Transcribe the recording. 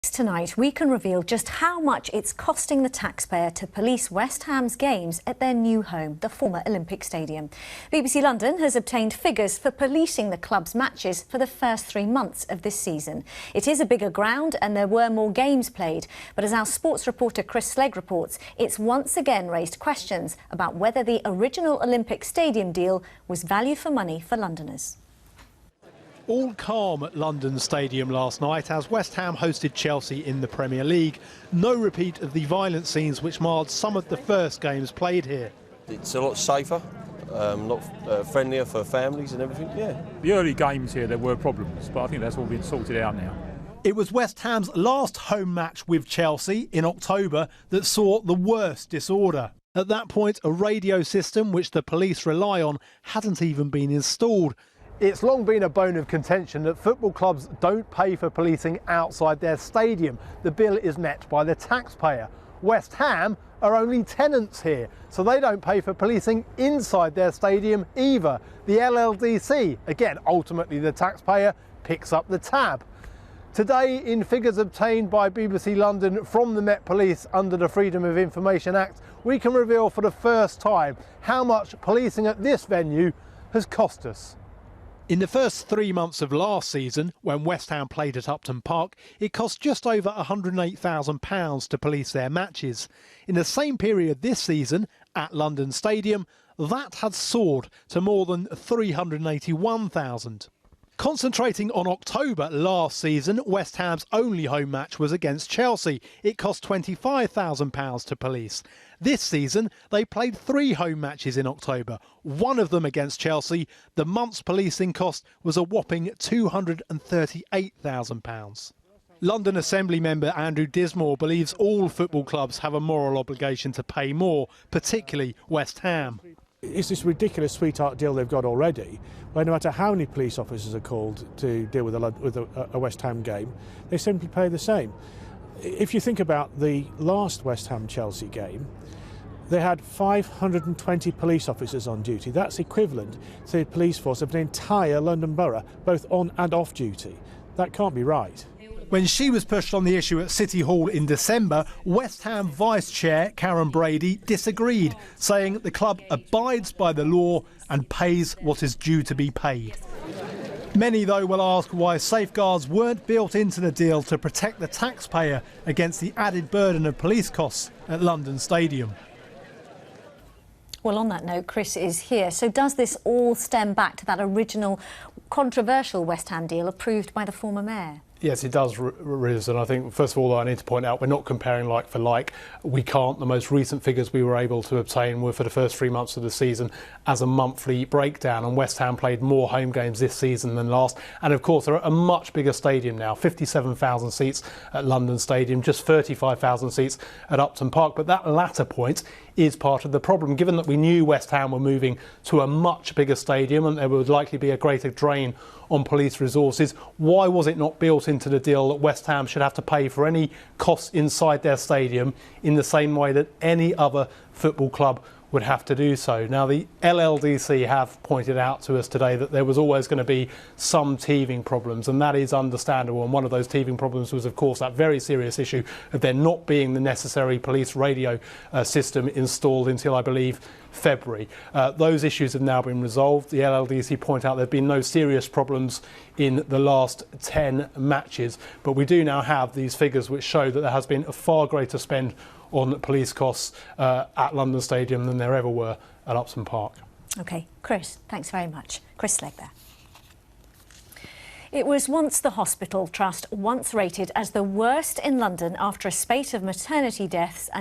Tonight, we can reveal just how much it's costing the taxpayer to police West Ham's games at their new home, the former Olympic Stadium. BBC London has obtained figures for policing the club's matches for the first 3 months of this season. It is a bigger ground and there were more games played, but as our sports reporter Chris Slegg reports, it's once again raised questions about whether the original Olympic Stadium deal was value for money for Londoners. All calm at London Stadium last night as West Ham hosted Chelsea in the Premier League. No repeat of the violent scenes which marred some of the first games played here. It's a lot safer, a lot friendlier for families and everything, yeah. The early games here, there were problems, but I think that's all been sorted out now. It was West Ham's last home match with Chelsea in October that saw the worst disorder. At that point, a radio system which the police rely on hadn't even been installed. It's long been a bone of contention that football clubs don't pay for policing outside their stadium. The bill is met by the taxpayer. West Ham are only tenants here, so they don't pay for policing inside their stadium either. The LLDC, again, ultimately the taxpayer, picks up the tab. Today, in figures obtained by BBC London from the Met Police under the Freedom of Information Act, we can reveal for the first time how much policing at this venue has cost us. In the first 3 months of last season, when West Ham played at Upton Park, it cost just over £108,000 to police their matches. In the same period this season, at London Stadium, that had soared to more than £381,000. Concentrating on October last season, West Ham's only home match was against Chelsea. It cost £25,000 to police. This season, they played 3 home matches in October. One of them against Chelsea. The month's policing cost was a whopping £238,000. London Assembly member Andrew Dismore believes all football clubs have a moral obligation to pay more, particularly West Ham. It's this ridiculous sweetheart deal they've got already, where no matter how many police officers are called to deal with a West Ham game, they simply pay the same. If you think about the last West Ham-Chelsea game, they had 520 police officers on duty. That's equivalent to the police force of an entire London borough, both on and off duty. That can't be right. When she was pushed on the issue at City Hall in December, West Ham Vice Chair Karen Brady disagreed, saying the club abides by the law and pays what is due to be paid. Many, though, will ask why safeguards weren't built into the deal to protect the taxpayer against the added burden of police costs at London Stadium. Well, on that note, Chris is here. So does this all stem back to that original controversial West Ham deal approved by the former mayor? Yes, it does, Riz, and I think, first of all, I need to point out we're not comparing like for like. We can't. The most recent figures we were able to obtain were for the first 3 months of the season as a monthly breakdown, and West Ham played more home games this season than last. And of course, they're at a much bigger stadium now, 57,000 seats at London Stadium, just 35,000 seats at Upton Park. But that latter point is part of the problem, given that we knew West Ham were moving to a much bigger stadium and there would likely be a greater drain on police resources. Why was it not built into the deal that West Ham should have to pay for any costs inside their stadium in the same way that any other football club would have to do so? Now, the LLDC have pointed out to us today that there was always going to be some teething problems, and that is understandable. And one of those teething problems was, of course, that very serious issue of there not being the necessary police radio system installed until, I believe, February. Those issues have now been resolved. The LLDC point out there have been no serious problems in the last 10 matches, but we do now have these figures which show that there has been a far greater spend on police costs at London Stadium than there ever were at Upton Park. OK, Chris, thanks very much. Chris Slegg there. It was once the hospital trust, once rated as the worst in London after a spate of maternity deaths and